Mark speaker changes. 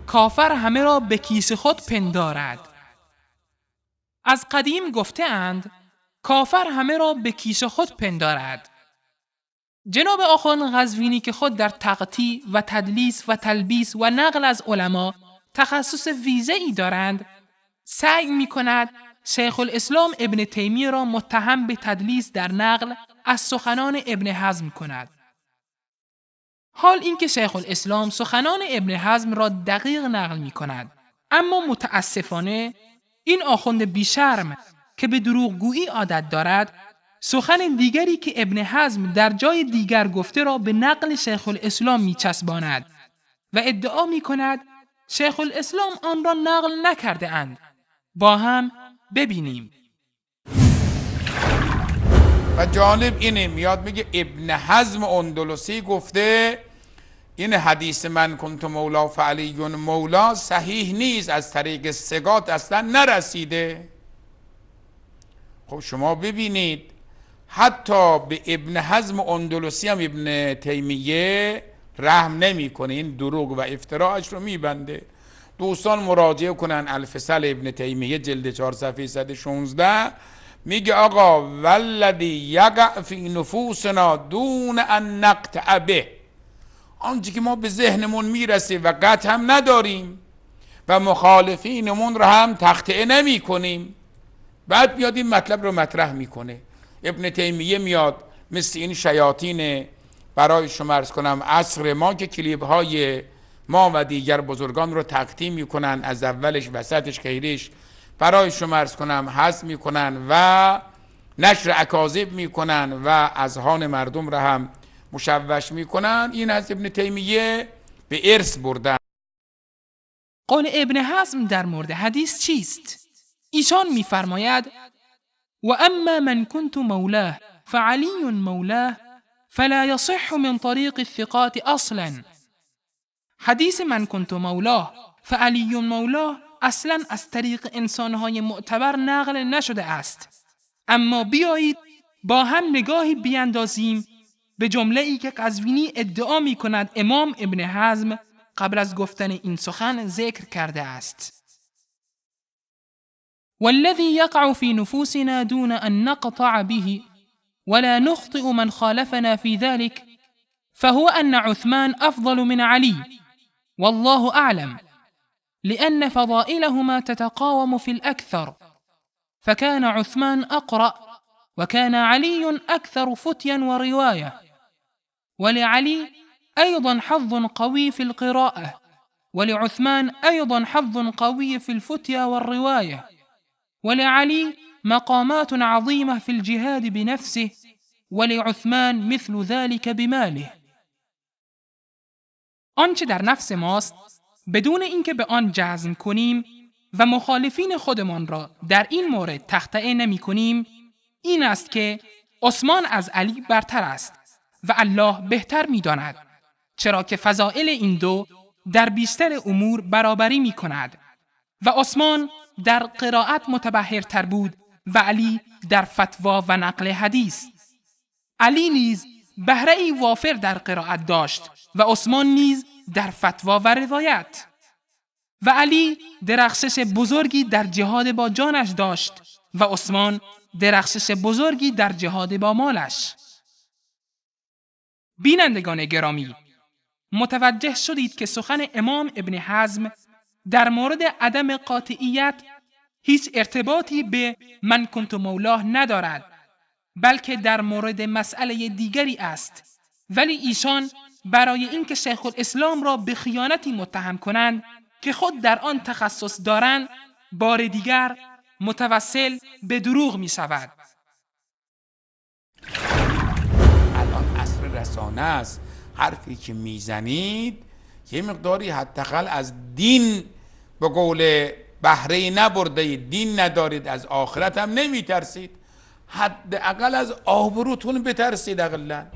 Speaker 1: کافر همه را به کیس خود پندارد. از قدیم گفته اند کافر همه را به کیس خود پندارد. جناب آخوند قزوینی که خود در تقطیع و تدلیس و تلبیس و نقل از علما تخصص ویژه‌ای دارند، سعی می‌کند شیخ الاسلام ابن تیمیه را متهم به تدلیس در نقل از سخنان ابن حزم کند. حال اینکه شیخ الاسلام سخنان ابن حزم را دقیق نقل می‌کند، اما متاسفانه این آخوند بیشرم که به دروغگویی عادت دارد، سخن دیگری که ابن حزم در جای دیگر گفته را به نقل شیخ الاسلام می‌چسباند و ادعا می‌کند شیخ الاسلام آن را نقل نکرده اند. با هم ببینیم.
Speaker 2: و جالب اینه، میاد میگه ابن حزم اندلسی گفته این حدیث من کنت مولا فعلی مولا صحیح نیست، از طریق ثقات اصلا نرسیده. خب شما ببینید حتی به ابن حزم اندلسی هم ابن تیمیه رحم نمیکنه، این دروغ و افتراعش رو میبنده. دوستان مراجعه کنن الفصل ابن تیمیه جلد 4 صفحه 116 میگه آقا والذی یقع فی نفوسنا دون ان نقطع به، آنچه که ما به ذهنمون میرسه و قطع هم نداریم و مخالفینمون رو هم تقطیع نمی کنیم، بعد میاد این مطلب رو مطرح میکنه. ابن تیمیه میاد مثل این شیاطین، برای شما عرض کنم عصر ما که کلیپ های ما و دیگر بزرگان رو تقطیع میکنن، از اولش وسطش خیرش برای شما عرض کنم حذف میکنن و نشر اکاذیب میکنن و اذهان مردم رو هم مشوش میکنن. این از ابن تیمیه به ارث بردن.
Speaker 1: قول ابن حزم در مورد حدیث چیست؟ ایشان میفرماید و اما من کنت مولاه فعلی مولاه فلا يصح من طریق الثقات اصلا. حدیث من کنت مولاه فعلی مولاه اصلا از طریق انسانهای معتبر نقل نشده است. اما بیایید با هم نگاهی بیندازیم به جمله‌ای که قزوینی ادعا می کند امام ابن حزم قبل از گفتن این سخن ذکر کرده است. والذي يقع في نفوسنا دون أن نقطع به ولا نخطئ من خالفنا في ذلك فهو أن عثمان أفضل من علي والله أعلم، لأن فضائلهما تتقاوم في الأكثر، فكان عثمان أقرأ وكان علي أكثر فتيا ورواية، ولعلي أيضا حظ قوي في القراءة، ولعثمان أيضا حظ قوي في الفتيا والرواية، ولعلي مقامات عظيمة في الجهاد بنفسه، ولعثمان مثل ذلك بماله. آنچه در نفس ماست بدون اینکه به آن جزم کنیم و مخالفین خودمان را در این مورد تخطئه نمی کنیم این است که عثمان از علی برتر است و الله بهتر می داند، چرا که فضائل این دو در بیشتر امور برابری می کند و عثمان در قرائت متبحرتر بود و علی در فتوا و نقل حدیث. علی نیز بهره‌ای وافر در قرائت داشت و عثمان نیز در فتوا و روایت. و علی درخشش بزرگی در جهاد با جانش داشت و عثمان درخشش بزرگی در جهاد با مالش. بینندگان گرامی، متوجه شدید که سخن امام ابن حزم در مورد عدم قاطعیت هیچ ارتباطی به من کنت مولاه ندارد، بلکه در مورد مسئله دیگری است. ولی ایشان برای اینکه شیخ الاسلام را به خیانتی متهم کنند که خود در آن تخصص دارند، بار دیگر متوسل به دروغ می شود.
Speaker 2: الان عصر رسانه است، حرفی که میزنید یه مقداری حداقل از دین به قول بهره نبرده، دین ندارید، از آخرت هم نمیترسید، حداقل از آبروتون بترسید اقلا.